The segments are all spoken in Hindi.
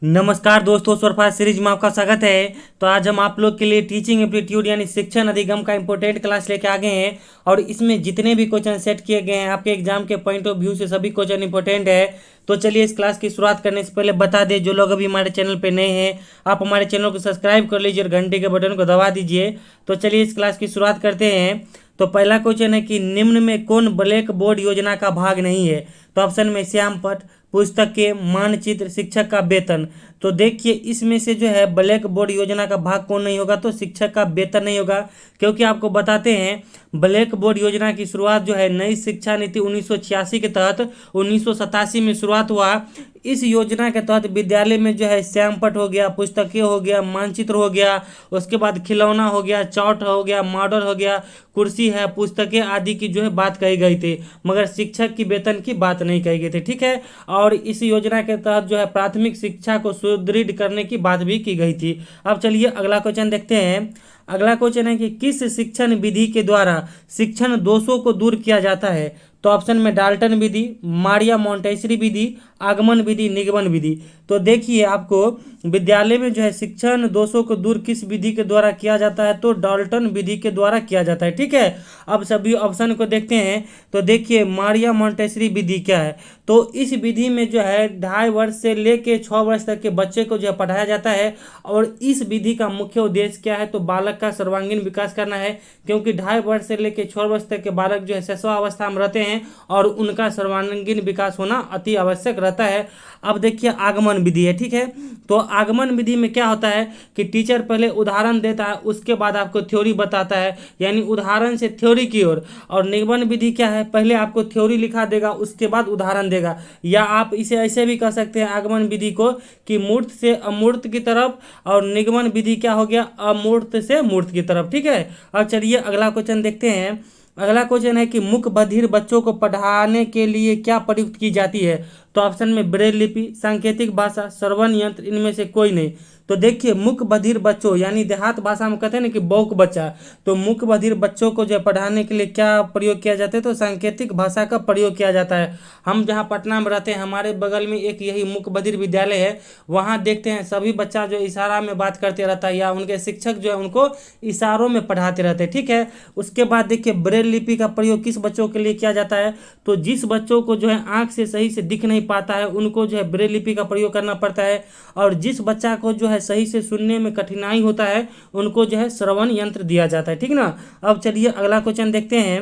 नमस्कार दोस्तों, स्वरफा सीरीज में आपका स्वागत है। तो आज हम आप लोग के लिए टीचिंग एप्टीट्यूड यानी शिक्षण अधिगम का इंपॉर्टेंट क्लास लेके आ गए हैं। और इसमें जितने भी क्वेश्चन सेट किए गए हैं आपके एग्जाम के पॉइंट ऑफ व्यू से सभी क्वेश्चन इंपॉर्टेंट है। तो चलिए इस क्लास की शुरुआत करने से पहले बता दें, जो लोग अभी हमारे चैनल पे नए हैं आप हमारे चैनल को सब्सक्राइब कर लीजिए और घंटे के बटन को दबा दीजिए। तो चलिए इस क्लास की शुरुआत करते हैं। तो पहला क्वेश्चन है कि निम्न में कौन ब्लैक बोर्ड योजना का भाग नहीं है। तो ऑप्शन में श्याम पट, पुस्तक के मानचित्र, शिक्षक का वेतन। तो देखिए इसमें से जो है ब्लैक बोर्ड योजना का भाग कौन नहीं होगा, तो शिक्षक का वेतन नहीं होगा। क्योंकि आपको बताते हैं ब्लैक बोर्ड योजना की शुरुआत जो है नई शिक्षा नीति 1986 के तहत 1987 में शुरुआत हुआ। इस योजना के तहत विद्यालय में जो है श्यामपट हो गया, पुस्तकें हो गया, मानचित्र हो गया, उसके बाद खिलौना हो गया, चार्ट हो गया, मॉडल हो गया, कुर्सी है, पुस्तकें आदि की जो है बात कही गई थी, मगर शिक्षक की वेतन की बात नहीं कही गई थी। ठीक है। और इस योजना के तहत जो है प्राथमिक शिक्षा को सुदृढ़ करने की बात भी की गई थी। अब चलिए अगला क्वेश्चन देखते हैं। अगला क्वेश्चन है कि किस शिक्षण विधि के द्वारा शिक्षण दोषों को दूर किया जाता है। तो ऑप्शन में डाल्टन विधि, मारिया मोंटेसरी विधि, आगमन विधि, निगमन विधि। तो देखिए आपको विद्यालय में जो है शिक्षण दोषों को दूर किस विधि के द्वारा किया जाता है, तो डाल्टन विधि के द्वारा किया जाता है। ठीक है। अब सभी ऑप्शन को देखते हैं। तो देखिए मारिया मोंटेसरी विधि क्या है, तो इस विधि में जो है 2.5 वर्ष से लेके 6 वर्ष तक के बच्चे को जो है पढ़ाया जाता है। और इस विधि का मुख्य उद्देश्य क्या है, तो बालक का सर्वांगीण विकास करना है। क्योंकि 2.5 वर्ष से लेके 6 वर्ष तक के बालक जो है शिशुअवस्था में रहते हैं और उनका सर्वांगीण विकास होना अति आवश्यक रहता है। अब देखिए आगमन विधि है। ठीक है। तो आगमन विधि में क्या होता है कि टीचर पहले उदाहरण देता है, उसके बाद आपको थ्योरी बताता है, यानी उदाहरण से थ्योरी की ओर। और निगमन विधि क्या है, पहले आपको थ्योरी लिखा देगा, उसके बाद उदाहरण देगा। या आप इसे ऐसे भी कह सकते हैं आगमन विधि को कि मूर्त से अमूर्त की तरफ, और निगमन विधि क्या हो गया, अमूर्त से मूर्त की तरफ। ठीक है। अब चलिए अगला क्वेश्चन देखते हैं। अगला क्वेश्चन है कि मूक बधिर बच्चों को पढ़ाने के लिए क्या प्रयुक्त की जाती है। तो ऑप्शन में ब्रेल लिपि, सांकेतिक भाषा, श्रवण यंत्र, इनमें से कोई नहीं। तो देखिए मूक बधिर बच्चों यानी देहात भाषा में कहते हैं ना कि बौक बच्चा, तो मूक बधिर बच्चों को जो पढ़ाने के लिए क्या प्रयोग किया जाता है, तो सांकेतिक भाषा का प्रयोग किया जाता है। हम जहाँ पटना में रहते हैं हमारे बगल में एक यही मूक बधिर विद्यालय है। वहाँ देखते हैं सभी बच्चा जो इशारा में बात करते रहता है, या उनके शिक्षक जो है उनको इशारों में पढ़ाते रहते हैं। ठीक है। उसके बाद देखिए ब्रेल लिपि का प्रयोग किस बच्चों के लिए किया जाता है, तो जिस बच्चों को जो है आंख से सही से दिख नहीं पाता है उनको जो है ब्रेल लिपि का प्रयोग करना पड़ता है। और जिस बच्चा को जो है सही से सुनने में कठिनाई होता है उनको जो है श्रवण यंत्र दिया जाता है। ठीक ना। अब चलिए अगला क्वेश्चन देखते हैं।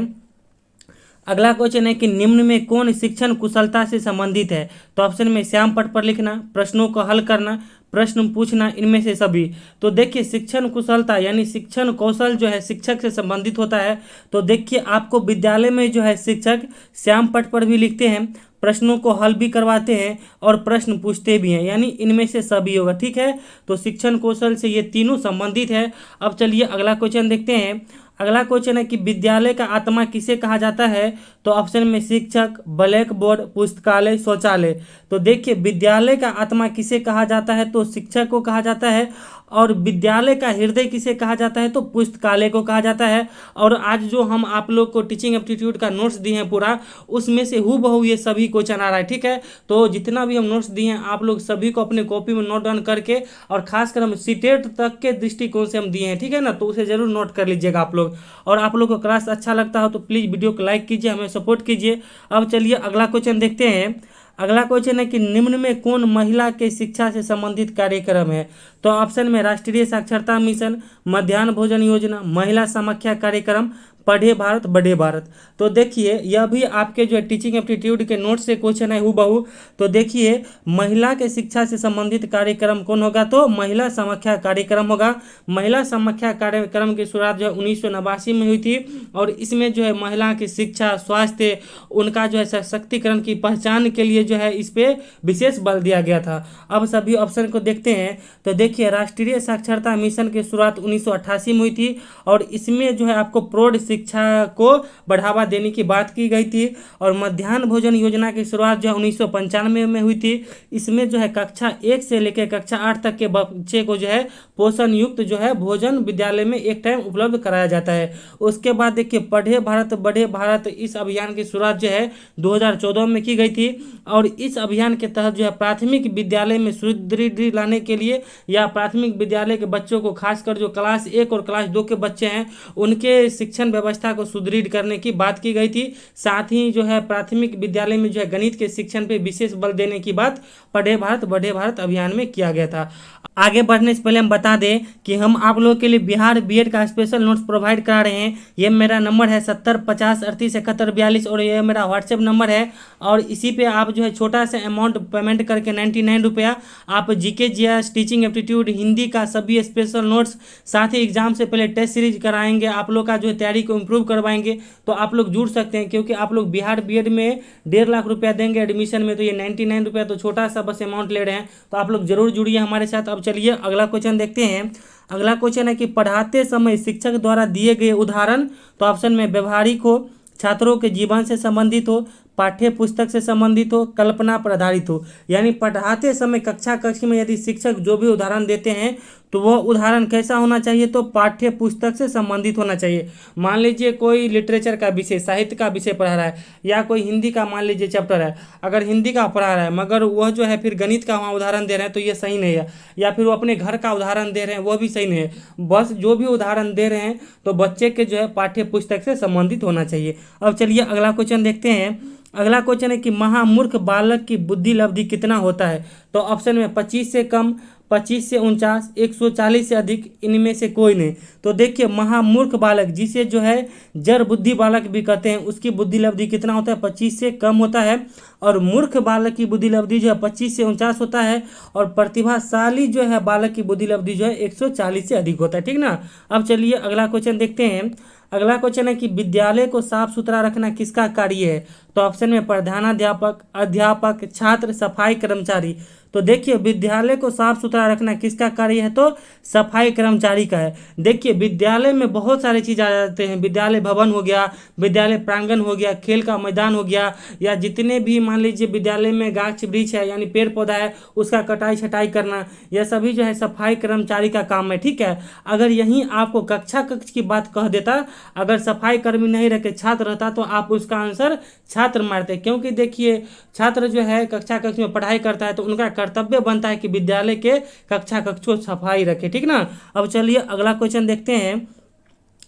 अगला क्वेश्चन है कि निम्न में कौन शिक्षण कुशलता से संबंधित है। तो ऑप्शन में श्याम पट पर लिखना, प्रश्नों को हल करना, प्रश्न पूछना, इनमें से सभी। तो देखिए शिक्षण कुशलता यानी शिक्षण कौशल जो है शिक्षक से संबंधित होता है। तो देखिए आपको विद्यालय में जो है शिक्षक श्याम पट पर भी लिखते हैं, प्रश्नों को हल भी करवाते हैं और प्रश्न पूछते भी हैं, यानी इनमें से सभी होगा। ठीक है। तो शिक्षण कौशल से ये तीनों संबंधित है। अब चलिए अगला क्वेश्चन देखते हैं। अगला क्वेश्चन है कि विद्यालय का आत्मा किसे कहा जाता है। तो ऑप्शन में शिक्षक, ब्लैक बोर्ड, पुस्तकालय, शौचालय। तो देखिए विद्यालय का आत्मा किसे कहा जाता है, तो शिक्षक को कहा जाता है। और विद्यालय का हृदय किसे कहा जाता है, तो पुस्तकालय को कहा जाता है। और आज जो हम आप लोग को टीचिंग एप्टीट्यूड का नोट्स दिए हैं पूरा, उसमें से हूबहू ये सभी क्वेश्चन आ रहा है। ठीक है। तो जितना भी हम नोट्स दिए हैं आप लोग सभी को अपने कॉपी में नोट डाउन करके, और खासकर हम सीटेट तक के दृष्टिकोण से हम दिए हैं। ठीक है ना। तो उसे जरूर नोट कर लीजिएगा आप लोग। और आप लोग को क्लास अच्छा लगता हो तो प्लीज़ वीडियो को लाइक कीजिए, हमें सपोर्ट कीजिए। अब चलिए अगला क्वेश्चन देखते हैं। अगला क्वेश्चन है कि निम्न में कौन महिला के शिक्षा से संबंधित कार्यक्रम है। तो ऑप्शन में राष्ट्रीय साक्षरता मिशन, मध्याह्न भोजन योजना, महिला समाख्या कार्यक्रम, पढ़े भारत बढ़े भारत। तो देखिए यह भी आपके जो टीचिंग एप्टीट्यूड के नोट से क्वेश्चन है हूबहू। तो देखिए महिला के शिक्षा से संबंधित कार्यक्रम कौन होगा, तो महिला समाख्या कार्यक्रम होगा। महिला समाख्या कार्यक्रम की शुरुआत जो है 1989 में हुई थी। और इसमें जो है महिला की शिक्षा, स्वास्थ्य, उनका जो है सशक्तिकरण की पहचान के लिए जो है इस पे विशेष बल दिया गया था। अब सभी ऑप्शन को देखते हैं। तो देखिए राष्ट्रीय साक्षरता मिशन की शुरुआत 1988 में हुई थी। और इसमें जो है आपको प्रौढ़ शिक्षा को बढ़ावा देने की बात की गई थी। और मध्याह्न भोजन योजना की शुरुआत जो है 1995 में हुई थी। इसमें जो है कक्षा 1 से लेकर कक्षा 8 तक के बच्चे को जो है पोषण युक्त जो है भोजन विद्यालय में एक टाइम उपलब्ध कराया जाता है। उसके बाद देखिए पढ़े भारत बढ़े भारत, इस अभियान की शुरुआत जो है 2014 में की गई थी। और इस अभियान के तहत जो है प्राथमिक विद्यालय में सुदृढ़ लाने के लिए या प्राथमिक विद्यालय के बच्चों को खासकर जो क्लास 1 और क्लास 2 के बच्चे हैं उनके शिक्षण व्यवस्था को सुदृढ़ करने की बात की गई थी। साथ ही जो है प्राथमिक विद्यालय में जो है गणित के शिक्षण पे विशेष बल देने की बात पढ़े भारत बढ़े भारत अभियान में किया गया था। आगे बढ़ने से पहले हम बता दें कि हम आप लोगों के लिए बिहार बीएड का स्पेशल नोट्स प्रोवाइड करा रहे हैं। ये मेरा नंबर है 7050387142 और ये मेरा व्हाट्सएप नंबर है। और इसी पे आप जो है छोटा सा अमाउंट पेमेंट करके 99 रुपया आप GK GS teaching aptitude Hindi का सभी स्पेशल नोट्स साथ ही एग्जाम से पहले टेस्ट सीरीज कराएंगे, आप लोग का जो है तैयारी को इम्प्रूव करवाएंगे। तो आप लोग जुड़ सकते हैं क्योंकि आप लोग बिहार बीएड में 1.5 लाख रुपया देंगे एडमिशन में, तो ये 99 रुपया तो छोटा सा बस अमाउंट ले रहे हैं। तो आप लोग जरूर जुड़िए हमारे साथ। अब चलिए अगला क्वेश्चन देखते हैं। अगला क्वेश्चन है कि पढ़ाते समय शिक्षक द्वारा दिए गए उदाहरण, तो ऑप्शन में व्यवहारिक हो, छात्रों के जीवन से संबंधित हो, पाठ्य पुस्तक से संबंधित हो, कल्पना पर आधारित हो। यानी पढ़ाते समय कक्ष में यदि शिक्षक जो भी उदाहरण देते हैं तो वह उदाहरण कैसा होना चाहिए, तो पाठ्य पुस्तक से संबंधित होना चाहिए। मान लीजिए कोई लिटरेचर का विषय, साहित्य का विषय पढ़ा रहा है या कोई हिंदी का मान लीजिए चैप्टर है, अगर हिंदी का पढ़ा रहा है मगर वह जो है फिर गणित का वहाँ उदाहरण दे रहे हैं तो ये सही नहीं है। या फिर वो अपने घर का उदाहरण दे रहे हैं वह भी सही नहीं है। बस जो भी उदाहरण दे रहे हैं तो बच्चे के जो है पाठ्य पुस्तक से संबंधित होना चाहिए। अब चलिए अगला क्वेश्चन देखते हैं। अगला क्वेश्चन है कि महामूर्ख बालक की बुद्धि लब्धि कितना होता है, तो ऑप्शन में 25 से कम, 25 से 49, 140 से अधिक, इनमें से कोई नहीं। तो देखिए महामूर्ख बालक जिसे जो है जड़ बुद्धि बालक भी कहते हैं उसकी बुद्धि लब्धि कितना होता है, 25 से कम होता है। और मूर्ख बालक की बुद्धि लब्धि जो है 25 से 49 होता है। और प्रतिभाशाली जो है बालक की बुद्धि लब्धि जो है 140 से अधिक होता है। ठीक ना। अब चलिए अगला क्वेश्चन देखते हैं। अगला क्वेश्चन है कि विद्यालय को साफ सुथरा रखना किसका कार्य है, तो ऑप्शन में प्रधानाध्यापक, अध्यापक, छात्र, सफाई कर्मचारी। तो देखिए विद्यालय को साफ सुथरा रखना किसका कार्य है, तो सफाई कर्मचारी का है। देखिए विद्यालय में बहुत सारे चीज़ आ जाते हैं। विद्यालय भवन हो गया, विद्यालय प्रांगण हो गया, खेल का मैदान हो गया, या जितने भी मान लीजिए विद्यालय में गाछ वृक्ष है यानी पेड़ पौधा है उसका कटाई छटाई करना, यह सभी जो है सफाई कर्मचारी का काम है। ठीक है। अगर यहीं आपको कक्ष की बात कह देता, अगर सफाई कर्मी नहीं रखे छात्र रहता तो आप उसका आंसर छात्र मारते, क्योंकि देखिए छात्र जो है कक्षा में पढ़ाई करता है तो उनका कर्तव्य बनता है कि विद्यालय के कक्षा को सफाई रखे। ठीक ना। अब चलिए अगला क्वेश्चन देखते हैं।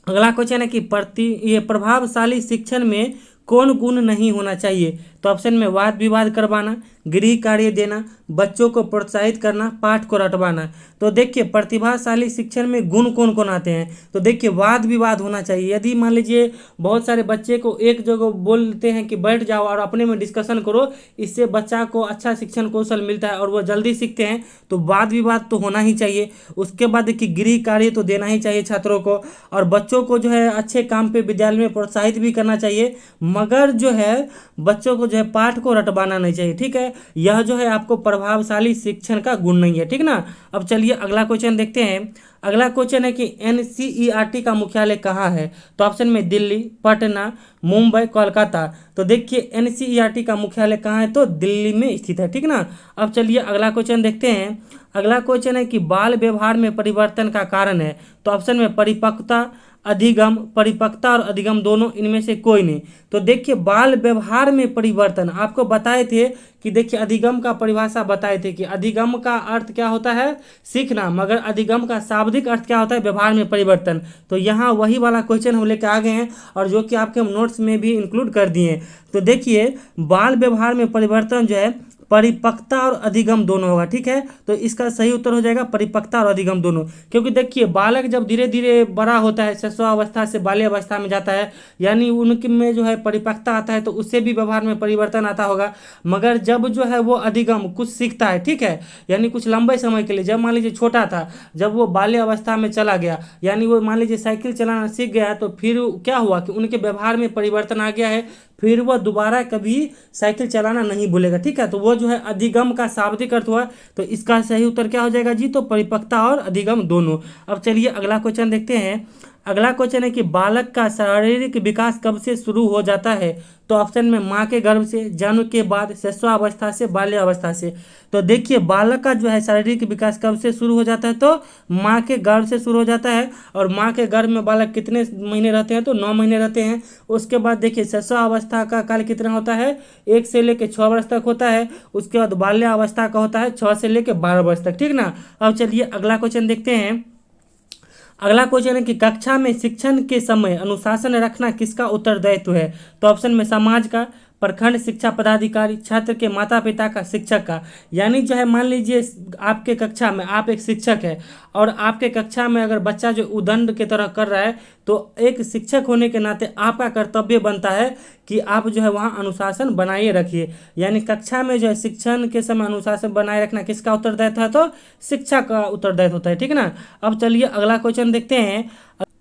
अगला क्वेश्चन है कि प्रभावशाली शिक्षण में कौन गुण नहीं होना चाहिए, तो ऑप्शन में वाद विवाद करवाना, गृह कार्य देना, बच्चों को प्रोत्साहित करना, पाठ को रटवाना। तो देखिए प्रतिभाशाली शिक्षण में गुण कौन कौन आते हैं, तो देखिए वाद विवाद होना चाहिए। यदि मान लीजिए बहुत सारे बच्चे को एक जगह बोलते हैं कि बैठ जाओ और अपने में डिस्कशन करो, इससे बच्चा को अच्छा शिक्षण कौशल मिलता है और वो जल्दी सीखते हैं, तो वाद विवाद तो होना ही चाहिए। उसके बाद देखिए गृह कार्य तो देना ही चाहिए छात्रों को, और बच्चों को जो है अच्छे काम पे विद्यालय में प्रोत्साहित भी करना चाहिए, मगर जो है बच्चों को जो है पाठ को रटवाना नहीं चाहिए। ठीक है। यह जो है आपको प्रभावशाली शिक्षण का गुण नहीं है। ठीक ना। अब चलिए अगला क्वेश्चन देखते हैं। अगला क्वेश्चन है कि एनसीईआरटी का मुख्यालय कहाँ है, तो ऑप्शन में दिल्ली, पटना, मुंबई, कोलकाता। तो देखिए एनसीईआरटी का मुख्यालय कहाँ है, तो दिल्ली में स्थित है। ठीक ना। अब चलिए अगला क्वेश्चन देखते हैं। अगला क्वेश्चन है कि बाल व्यवहार में परिवर्तन का कारण है, तो ऑप्शन में परिपक्वता, अधिगम, परिपक्वता और अधिगम दोनों, इनमें से कोई नहीं। तो देखिए बाल व्यवहार में परिवर्तन आपको बताए थे कि देखिए अधिगम का परिभाषा बताए थे कि अधिगम का अर्थ क्या होता है, सीखना, मगर अधिगम का शाब्दिक अर्थ क्या होता है, व्यवहार में परिवर्तन। तो यहाँ वही वाला क्वेश्चन हम लेकर आ गए हैं और जो कि आपके हम नोट्स में भी इंक्लूड कर दिए हैं। तो देखिए बाल व्यवहार में परिवर्तन जो है परिपक्वता और अधिगम दोनों होगा। ठीक है। तो इसका सही उत्तर हो जाएगा परिपक्वता और अधिगम दोनों, क्योंकि देखिए बालक जब धीरे धीरे बड़ा होता है, शिशुअवस्था से बाल्यावस्था में जाता है, यानी उनके में जो है परिपक्वता आता है तो उससे भी व्यवहार में परिवर्तन आता होगा। मगर जब जो है वो अधिगम कुछ सीखता है, ठीक है, यानी कुछ लंबे समय के लिए, जब मान लीजिए छोटा था, जब वो बाल्यावस्था में चला गया, यानी वो मान लीजिए साइकिल चलाना सीख गया, तो फिर क्या हुआ कि उनके व्यवहार में परिवर्तन आ गया है, फिर वह दोबारा कभी साइकिल चलाना नहीं भूलेगा। ठीक है। तो वो जो है अधिगम का शाब्दिक अर्थ हुआ, तो इसका सही उत्तर क्या हो जाएगा जी, तो परिपक्वता और अधिगम दोनों। अब चलिए अगला क्वेश्चन देखते हैं। अगला क्वेश्चन है कि बालक का शारीरिक विकास कब से शुरू हो जाता है? तो ऑप्शन में माँ के गर्भ से, जन्म के बाद, शिशुअवस्था से, बाल्यावस्था से। तो देखिए बालक का जो है शारीरिक विकास कब से शुरू हो जाता है? तो माँ के गर्भ से शुरू हो जाता है। और माँ के गर्भ में बालक कितने महीने रहते हैं? तो 9 महीने रहते हैं। उसके बाद देखिए शिशुअवस्था का काल कितना होता है? 1 से लेकर 6 वर्ष तक होता है। उसके बाद बाल्यावस्था का होता है 6 से लेकर 12 वर्ष तक, ठीक ना। अब चलिए अगला क्वेश्चन देखते हैं। अगला क्वेश्चन है कि कक्षा में शिक्षण के समय अनुशासन रखना किसका उत्तरदायित्व है? तो ऑप्शन में समाज का, प्रखंड शिक्षा पदाधिकारी, छात्र के माता पिता का, शिक्षक का। यानी जो है मान लीजिए आपके कक्षा में आप एक शिक्षक है और आपके कक्षा में अगर बच्चा जो उदंड के तरह कर रहा है तो एक शिक्षक होने के नाते आपका कर्तव्य बनता है कि आप जो है वहाँ अनुशासन बनाए रखिए। यानी कक्षा में जो है शिक्षण के समय अनुशासन बनाए रखना किसका उत्तरदायित्व है? तो शिक्षा का उत्तरदायित्व होता है, ठीक ना। अब चलिए अगला क्वेश्चन देखते हैं।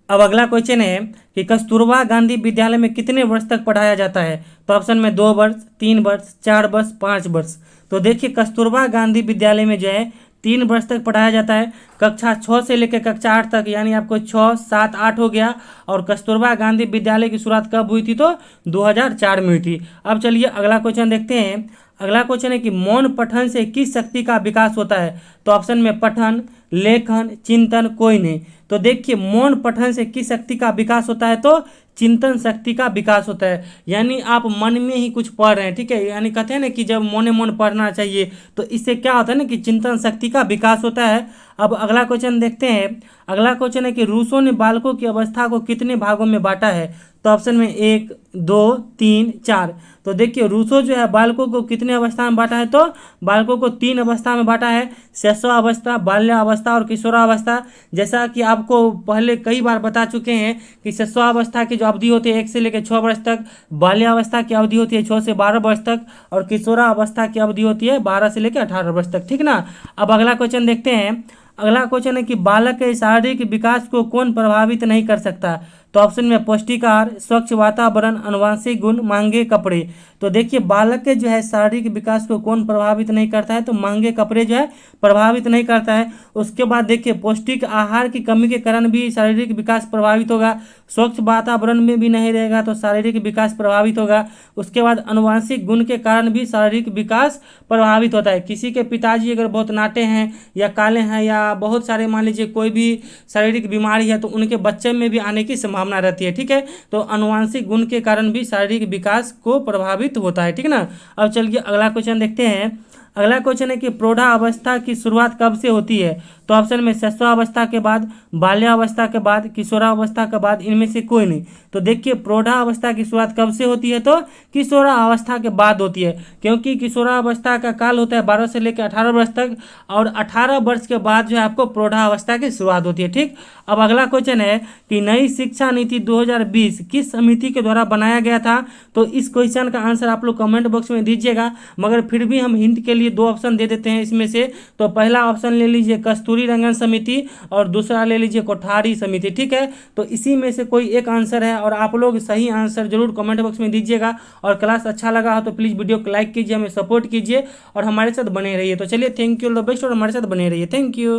अब अगला क्वेश्चन है कि कस्तूरबा गांधी विद्यालय में कितने वर्ष तक पढ़ाया जाता है? तो ऑप्शन में 2 वर्ष, 3 वर्ष, 4 वर्ष, 5 वर्ष। तो देखिए कस्तूरबा गांधी विद्यालय में जो है 3 वर्ष तक पढ़ाया जाता है, कक्षा 6 से लेकर कक्षा 8 तक। यानी आपको 6, 7, 8 हो गया। और कस्तूरबा गांधी विद्यालय की शुरुआत कब हुई थी? तो 2004 में हुई थी। अब चलिए अगला क्वेश्चन देखते हैं। अगला क्वेश्चन है कि मौन पठन से किस शक्ति का विकास होता है? तो ऑप्शन में पठन, लेखन, चिंतन, कोई नहीं। तो देखिए मौन पठन से किस शक्ति का विकास होता है? तो चिंतन शक्ति का विकास होता है। यानी आप मन में ही कुछ पढ़ रहे हैं, ठीक है। यानी कहते हैं ना कि जब मौन मन पढ़ना चाहिए, तो इससे क्या होता है ना कि चिंतन शक्ति का विकास होता है। अब अगला क्वेश्चन देखते हैं। अगला क्वेश्चन है कि रूसो ने बालकों की अवस्था को कितने भागों में बांटा है? तो ऑप्शन में 1, 2, 3, 4। तो देखिए रूसो जो है बालकों को कितने अवस्था में बांटा है? तो बालकों को 3 अवस्था में बांटा है, शिशुअवस्था, बाल्यावस्था और किशोरावस्था। जैसा कि आपको पहले कई बार बता चुके हैं कि शिशुअवस्था की जो अवधि होती है 1 से लेकर 6 वर्ष तक, बाल्यावस्था की अवधि होती है 6 से 12 वर्ष तक, और किशोरावस्था की अवधि होती है 12 से लेकर 18 वर्ष तक, ठीक ना। अब अगला क्वेश्चन देखते हैं। अगला क्वेश्चन है कि बालक के शारीरिक विकास को कौन प्रभावित नहीं कर सकता? तो ऑप्शन में पौष्टिक आहार, स्वच्छ वातावरण, आनुवंशिक गुण, महंगे कपड़े। तो देखिए बालक के जो है शारीरिक विकास को कौन प्रभावित नहीं करता है? तो महंगे कपड़े जो है प्रभावित नहीं करता है। उसके बाद देखिए पौष्टिक आहार की कमी के कारण भी शारीरिक विकास प्रभावित होगा। स्वच्छ वातावरण में भी नहीं रहेगा तो शारीरिक विकास प्रभावित होगा। उसके बाद आनुवंशिक गुण के कारण भी शारीरिक विकास प्रभावित होता है। किसी के पिताजी अगर बहुत नाटे हैं या काले हैं या बहुत सारे मान लीजिए कोई भी शारीरिक बीमारी है तो उनके बच्चे में भी आने की संभावना रहती है, ठीक है। तो आनुवंशिक गुण के कारण भी शारीरिक विकास को प्रभावित होता है, ठीक ना। अब चलिए अगला क्वेश्चन देखते हैं। अगला क्वेश्चन है कि प्रौढ़ावस्था की शुरुआत कब से होती है? तो ऑप्शन में शिशुअवस्था के बाद, बाल्यावस्था के बाद, किशोरावस्था के बाद, इनमें से कोई नहीं। तो देखिए प्रौढ़ावस्था की शुरुआत कब से होती है? तो किशोरावस्था के बाद होती है, क्योंकि किशोरावस्था का काल होता है 12 से लेकर 18 वर्ष तक, और 18 वर्ष के बाद जो है आपको प्रौढ़ावस्था की शुरुआत होती है, ठीक। अब अगला क्वेश्चन है कि नई शिक्षा नीति 2020 किस समिति के द्वारा बनाया गया था? तो इस क्वेश्चन का आंसर आप लोग कमेंट बॉक्स में दीजिएगा, मगर फिर भी हम हिंट के लिए 2 ऑप्शन दे देते हैं इसमें से। तो पहला ऑप्शन ले लीजिए कस्तूरी रंगन समिति और दूसरा ले लीजिए कोठारी समिति, ठीक है। तो इसी में से कोई एक आंसर है और आप लोग सही आंसर जरूर कमेंट बॉक्स में दीजिएगा। और क्लास अच्छा लगा हो तो प्लीज़ वीडियो को लाइक कीजिए, हमें सपोर्ट कीजिए और हमारे साथ बने रहिए। तो चलिए thank you, all the best, और हमारे साथ बने रहिए। Thank you.